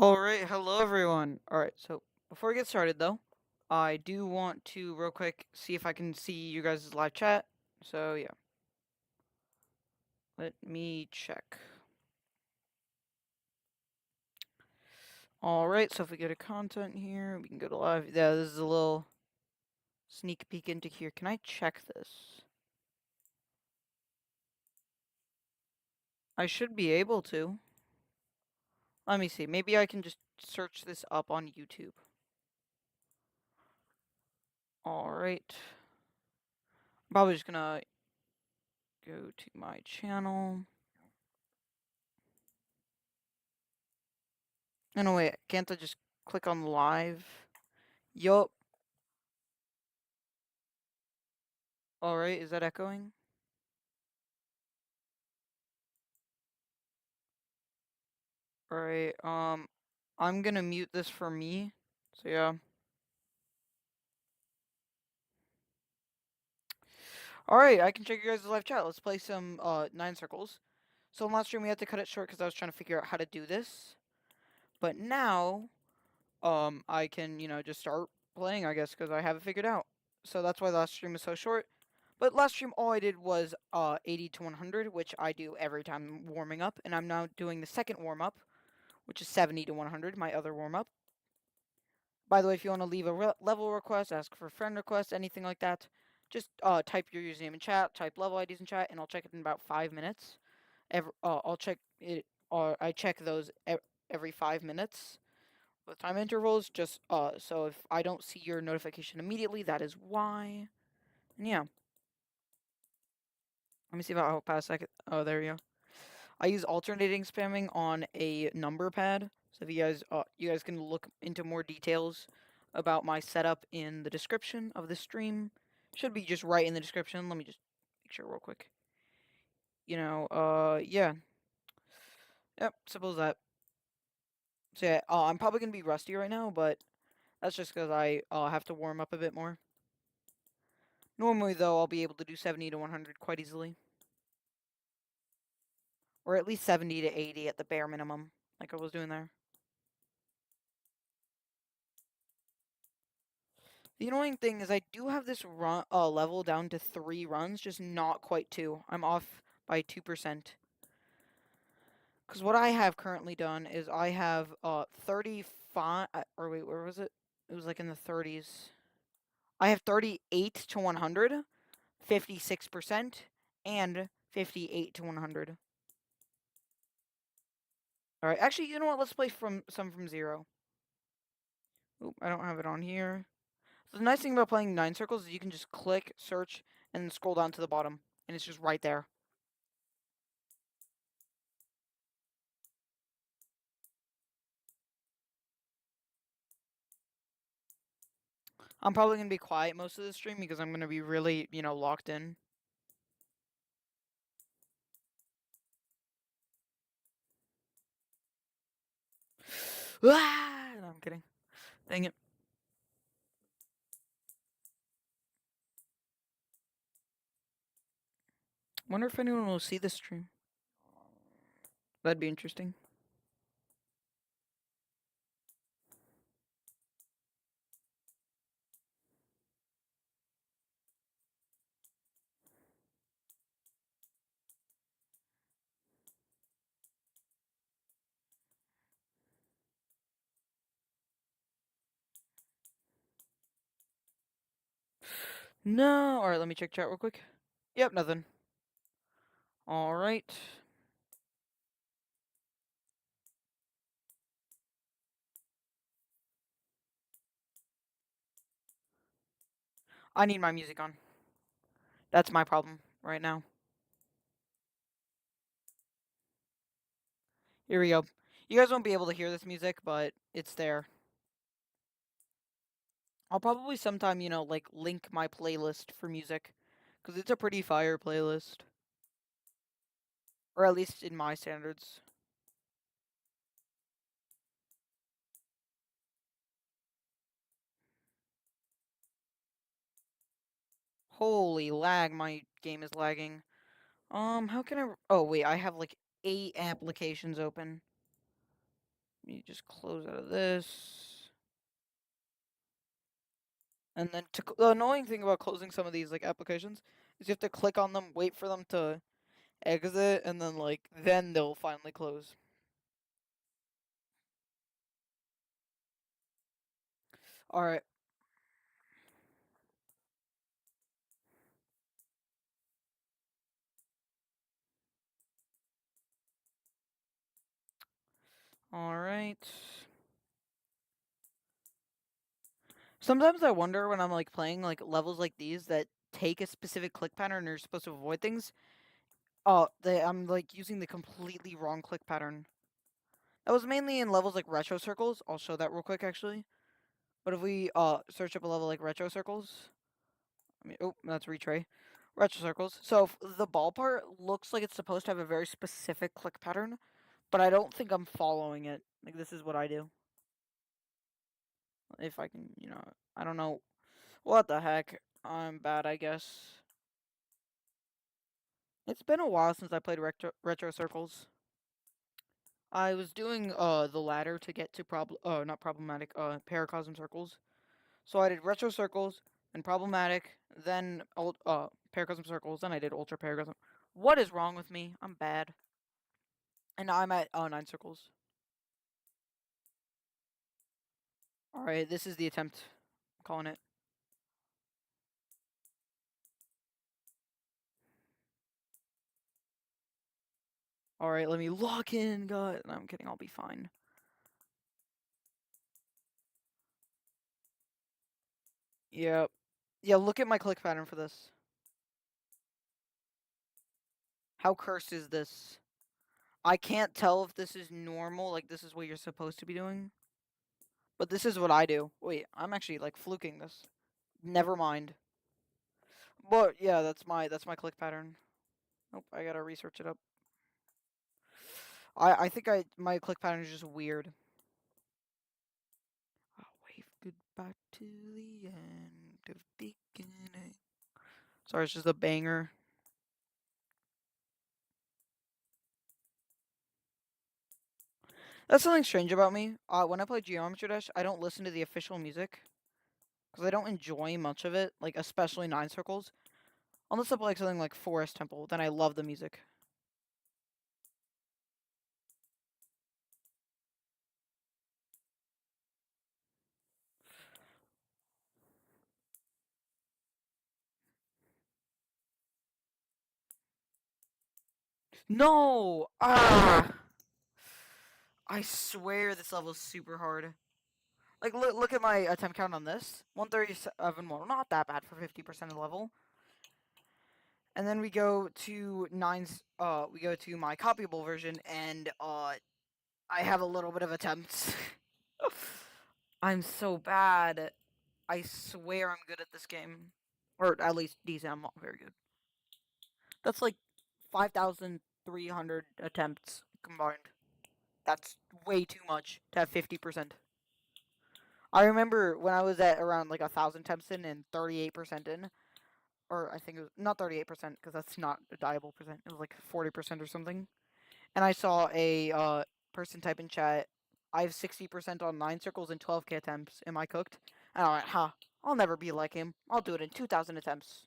Alright, hello everyone. Alright, so before we get started though, I do want to real quick see if I can see you guys' live chat. So yeah, let me check. Alright, so if we go to content here, we can go to live. Yeah, this is a little sneak peek into here. Can I check this? I should be able to. Let me see. Maybe I can just search this up on YouTube. Alright. I'm probably just gonna go to my channel. No, wait, can't I just click on live? Yup. Alright, is that echoing? Alright, I'm gonna mute this for me. So yeah. Alright, I can check you guys' live chat. Let's play some Nine Circles. So in last stream we had to cut it short because I was trying to figure out how to do this. But now, I can, just start playing, I guess, because I have it figured out. So that's why the last stream is so short. But last stream all I did was 80 to 100, which I do every time warming up, and I'm now doing the second warm up, which is 70 to 100, my other warm up. By the way, if you want to leave a level request, ask for a friend request, anything like that, just type your username in chat, type level IDs in chat, and I'll check it in about 5 minutes. I'll check it, or I check those every 5 minutes with time intervals, just so if I don't see your notification immediately, that is why. And yeah. Let me see if I'll pass a second. Oh, there we go. I use alternating spamming on a number pad. So if you guys can look into more details about my setup in the description of the stream. Should be just right in the description. Let me just make sure real quick. Yeah. Yep, suppose that. So yeah, I'm probably gonna be rusty right now, but that's just because I have to warm up a bit more. Normally, though, I'll be able to do 70 to 100 quite easily. Or at least 70 to 80 at the bare minimum, like I was doing there. The annoying thing is I do have this level down to 3 runs, just not quite 2. I'm off by 2%. Because what I have currently done is I have 35, or wait, where was it? It was like in the 30s. I have 38 to 100, 56%, and 58 to 100. Alright, actually, you know what? Let's play some from 0. Oop, I don't have it on here. So the nice thing about playing Nine Circles is you can just click, search, and then scroll down to the bottom. And it's just right there. I'm probably going to be quiet most of the stream because I'm going to be really, locked in. Ah! No, I'm kidding. Dang it. Wonder if anyone will see this stream. That'd be interesting. No. Alright, let me check chat real quick. Yep, nothing. Alright. I need my music on. That's my problem right now. Here we go. You guys won't be able to hear this music, but it's there. I'll probably sometime, link my playlist for music. Because it's a pretty fire playlist. Or at least in my standards. Holy lag, my game is lagging. How can I... Oh, wait, I have, like, 8 applications open. me just close out of this. And then the annoying thing about closing some of these like applications is you have to click on them, wait for them to exit, and then then they'll finally close. All right. All right. Sometimes I wonder when I'm like playing like levels like these that take a specific click pattern and you're supposed to avoid things. I'm like using the completely wrong click pattern. That was mainly in levels like retro circles. I'll show that real quick actually. But if we search up a level like retro circles, oh, that's retray. Retro circles. So the ball part looks like it's supposed to have a very specific click pattern, but I don't think I'm following it. Like this is what I do. If I can, I don't know. What the heck? I'm bad, I guess. It's been a while since I played retro circles. I was doing the ladder to get to not problematic paracosm circles. So I did retro circles and problematic, then paracosm circles, then I did ultra paracosm. What is wrong with me? I'm bad. And now I'm at 9 circles. All right, this is the attempt. I'm calling it. All right, let me lock in, guys. No, I'm kidding. I'll be fine. Yep. Yeah, look at my click pattern for this. How cursed is this? I can't tell if this is normal, like this is what you're supposed to be doing. But this is what I do. Wait, I'm actually like fluking this. Never mind. But yeah, that's my click pattern. Nope, I gotta research it up. I think my click pattern is just weird. I'll wave goodbye to the end of beginning. Sorry, it's just a banger. That's something strange about me. When I play Geometry Dash, I don't listen to the official music because I don't enjoy much of it, like especially Nine Circles. Unless I play something like Forest Temple, then I love the music. No! Ah! I swear this level is super hard. Like, look at my attempt count on this. 137 well, not that bad for 50% of the level. And then we go to we go to my copyable version, and I have a little bit of attempts. I'm so bad. I swear I'm good at this game. Or at least decent, I'm not very good. That's like 5,300 attempts combined. That's way too much to have 50%. I remember when I was at around like 1,000 attempts in and 38% in, or I think it was not 38% because that's not a diable percent. It was like 40% or something. And I saw a person type in chat, "I have 60% on 9 circles and 12k attempts. Am I cooked?" And I went, "Ha, I'll never be like him. I'll do it in 2,000 attempts."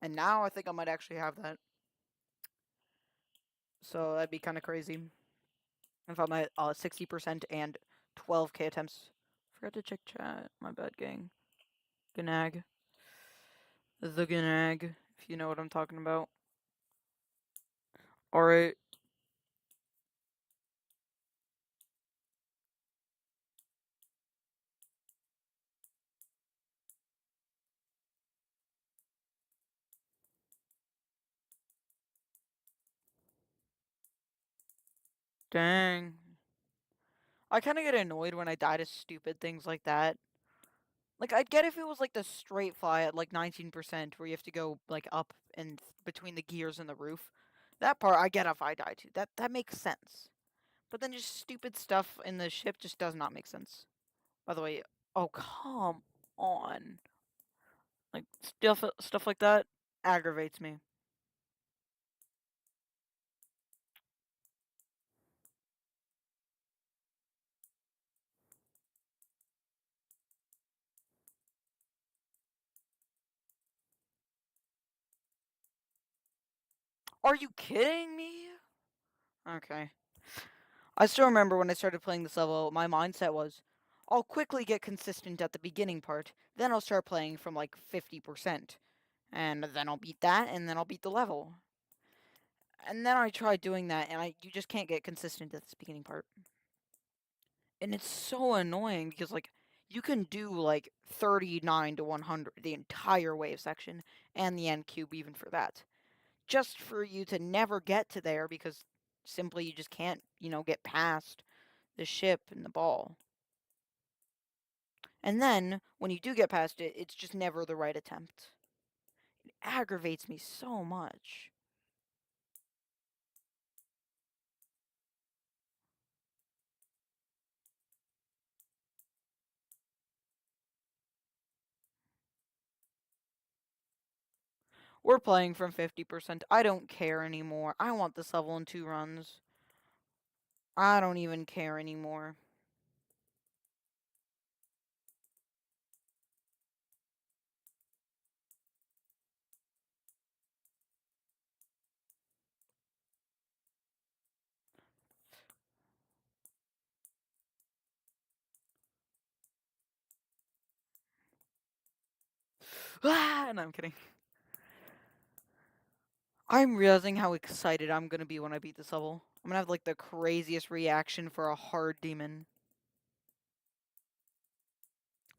And now I think I might actually have that. So that'd be kind of crazy if I'm at 60% and 12k attempts. Forgot to check chat. My bad, gang. Gnag. The Gnag, if you know what I'm talking about. Alright. Dang. I kind of get annoyed when I die to stupid things like that. Like, I'd get if it was like the straight fly at like 19%, where you have to go like up and between the gears and the roof. That part I get if I die to. That makes sense. But then just stupid stuff in the ship just does not make sense. By the way, oh come on. Like stuff like that aggravates me. Are you kidding me? Okay. I still remember when I started playing this level, my mindset was, I'll quickly get consistent at the beginning part, then I'll start playing from like 50%. And then I'll beat that, and then I'll beat the level. And then I tried doing that, and you just can't get consistent at this beginning part. And it's so annoying because, like, you can do, like, 39 to 100, the entire wave section, and the end cube even for that. Just for you to never get to there because simply you just can't, get past the ship and the ball. And then, when you do get past it, it's just never the right attempt. It aggravates me so much. We're playing from 50%. I don't care anymore. I want this level in 2 runs. I don't even care anymore. Ah, no, I'm kidding. I'm realizing how excited I'm gonna be when I beat this level. I'm gonna have like the craziest reaction for a hard demon.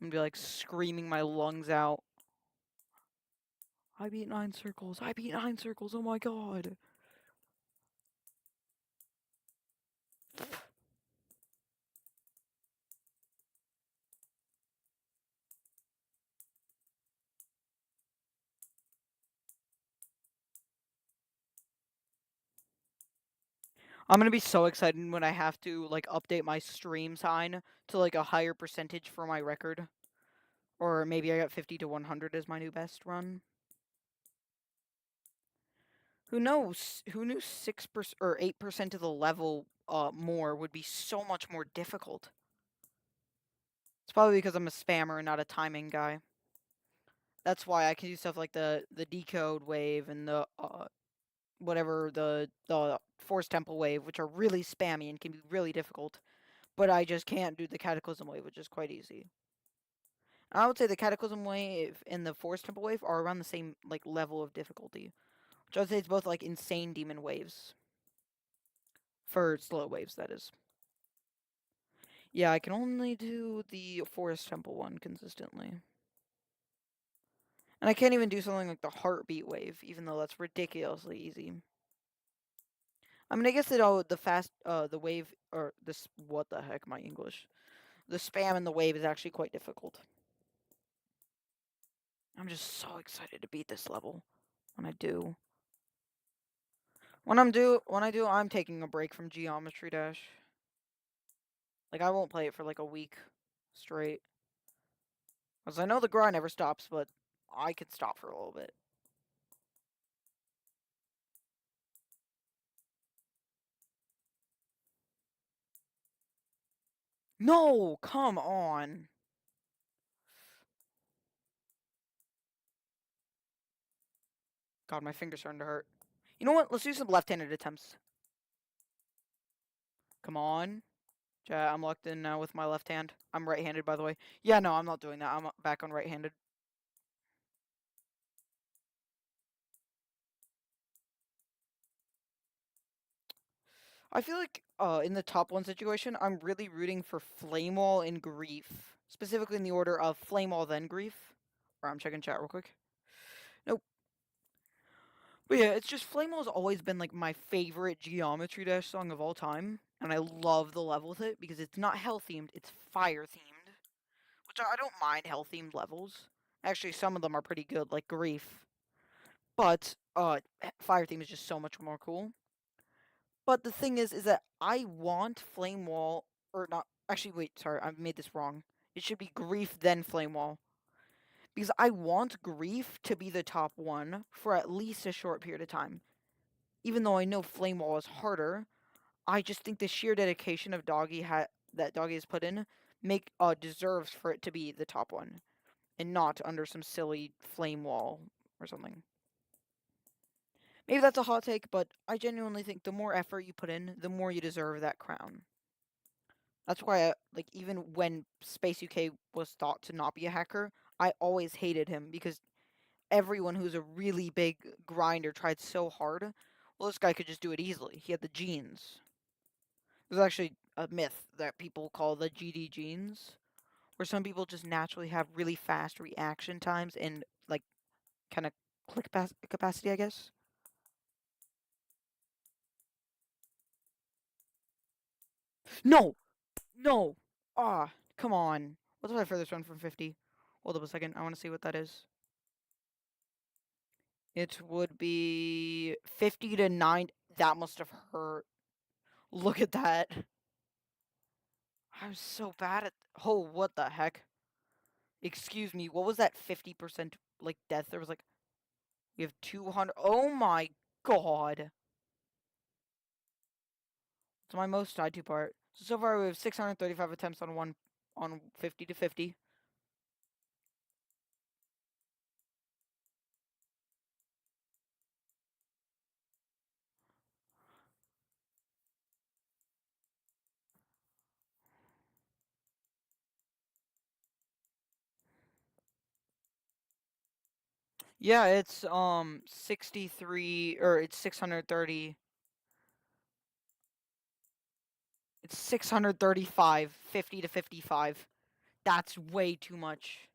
I'm gonna be like screaming my lungs out. I beat 9 circles. I beat 9 circles. Oh my god. I'm gonna be so excited when I have to like update my stream sign to like a higher percentage for my record. Or maybe I got 50 to 100 as my new best run. Who knows? Who knew 6% or 8% of the level more would be so much more difficult? It's probably because I'm a spammer and not a timing guy. That's why I can do stuff like the decode wave and the whatever the force temple wave, which are really spammy and can be really difficult. But I just can't do the cataclysm wave, which is quite easy. I would say the cataclysm wave and the force temple wave are around the same like level of difficulty. Which I would say it's both like insane demon waves. For slow waves, that is. Yeah, I can only do the forest temple one consistently. And I can't even do something like the heartbeat wave, even though that's ridiculously easy. I mean, I guess the wave, or this, what the heck, my English. The spam and the wave is actually quite difficult. I'm just so excited to beat this level when I do. When I do, I'm taking a break from Geometry Dash. Like, I won't play it for like a week straight. Because I know the grind never stops, but I could stop for a little bit. No, come on. God, my fingers starting to hurt. You know what? Let's do some left-handed attempts. Come on. Chat, I'm locked in now with my left hand. I'm right-handed, by the way. Yeah, no, I'm not doing that. I'm back on right-handed. I feel like in the top one situation, I'm really rooting for Flame Wall and Grief. Specifically in the order of Flame Wall, then Grief. Or I'm checking chat real quick. Nope. But yeah, it's just Flame Wall's always been like my favorite Geometry Dash song of all time. And I love the level with it because it's not hell themed, it's fire themed. Which I don't mind hell themed levels. Actually, some of them are pretty good, like Grief. But fire theme is just so much more cool. But the thing is that I want Flame Wall, or not. Actually, wait, sorry, I made this wrong. It should be Grief then Flame Wall, because I want Grief to be the top one for at least a short period of time. Even though I know Flame Wall is harder, I just think the sheer dedication of that Doggy has put in deserves for it to be the top one, and not under some silly Flame Wall or something. Maybe that's a hot take, but I genuinely think the more effort you put in, the more you deserve that crown. That's why, like, even when Space UK was thought to not be a hacker, I always hated him because everyone who's a really big grinder tried so hard. Well, this guy could just do it easily. He had the genes. There's actually a myth that people call the GD genes, where some people just naturally have really fast reaction times and, like, kind of click capacity, I guess. No! No! Ah, come on. What's my furthest run from 50? Hold up a second. I want to see what that is. It would be 50 to 9. That must have hurt. Look at that. I was so bad at. Oh, what the heck? Excuse me. What was that 50% like death? There was like. We have 200. Oh my god. It's my most died to part. So far we have 635 attempts on one on 50 to 50. Yeah, it's 63 or it's 630. It's 635, 50 to 55. That's way too much.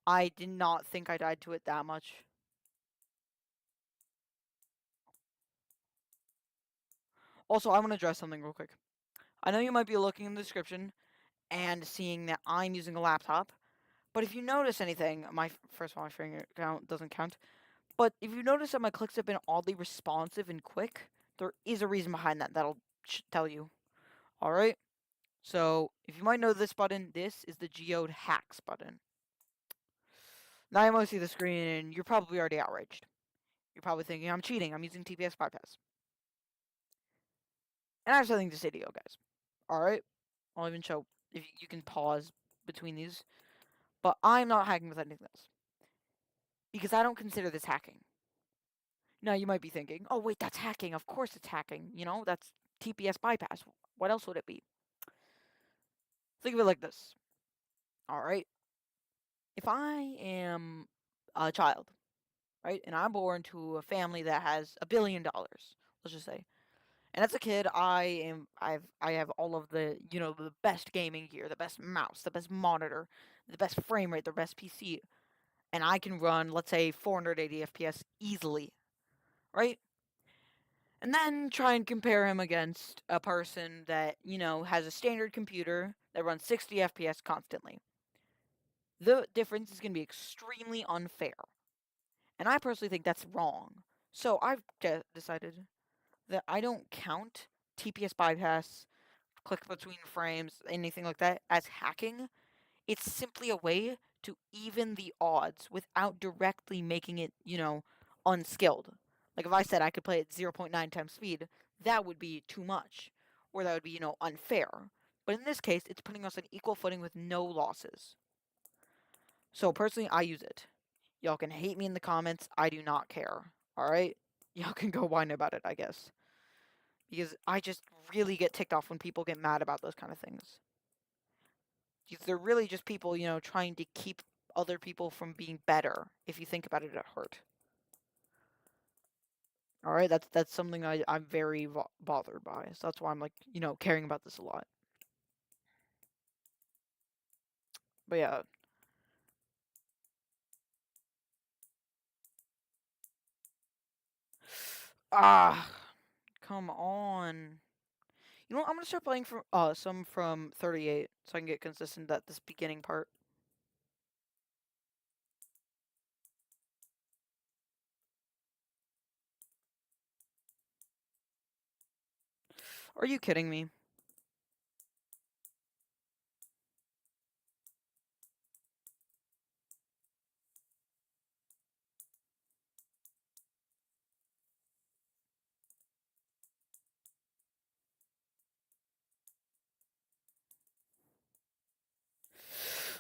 I did not think I died to it that much. Also, I want to address something real quick. I know you might be looking in the description and seeing that I'm using a laptop, but if you notice anything, first of all, my finger count doesn't count. But if you notice that my clicks have been oddly responsive and quick, there is a reason behind that that'll tell you. All right. So if you might know this button, this is the Geode Hacks button. Now you might see the screen and you're probably already outraged. You're probably thinking I'm cheating. I'm using TPS bypass. And I have something to say to you guys. All right. I'll even show if you can pause between these. But I'm not hacking with anything else because I don't consider this hacking. Now you might be thinking, "Oh wait, that's hacking. Of course it's hacking. You know, that's TPS bypass. What else would it be?" Think of it like this. All right. If I am a child, right, and I'm born to a family that has $1 billion, let's just say, and as a kid, I have all of the the best gaming gear, the best mouse, the best monitor, the best frame rate, the best PC, and I can run, let's say, 480 FPS easily, right? And then try and compare him against a person that, has a standard computer that runs 60 FPS constantly. The difference is going to be extremely unfair. And I personally think that's wrong. So I've decided that I don't count TPS bypass, click between frames, anything like that as hacking. It's simply a way to even the odds without directly making it, unskilled. Like if I said I could play at 0.9 times speed, that would be too much, or that would be, unfair. But in this case, it's putting us on equal footing with no losses. So personally, I use it. Y'all can hate me in the comments. I do not care. All right? Y'all can go whine about it, I guess. Because I just really get ticked off when people get mad about those kind of things. Because they're really just people, trying to keep other people from being better. If you think about it at heart. All right, that's something I'm very bothered by. So that's why I'm like, caring about this a lot. But yeah. Ah, come on. You know what? I'm gonna start playing from some from 38 so I can get consistent at this beginning part. Are you kidding me?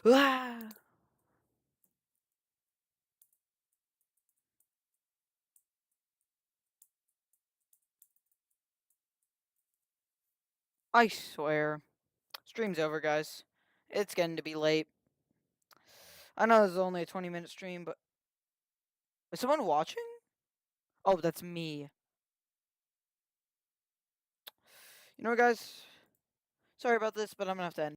Ah. I swear. Stream's over, guys. It's getting to be late. I know this is only a 20-minute stream, but... Is someone watching? Oh, that's me. You know what, guys? Sorry about this, but I'm gonna have to end.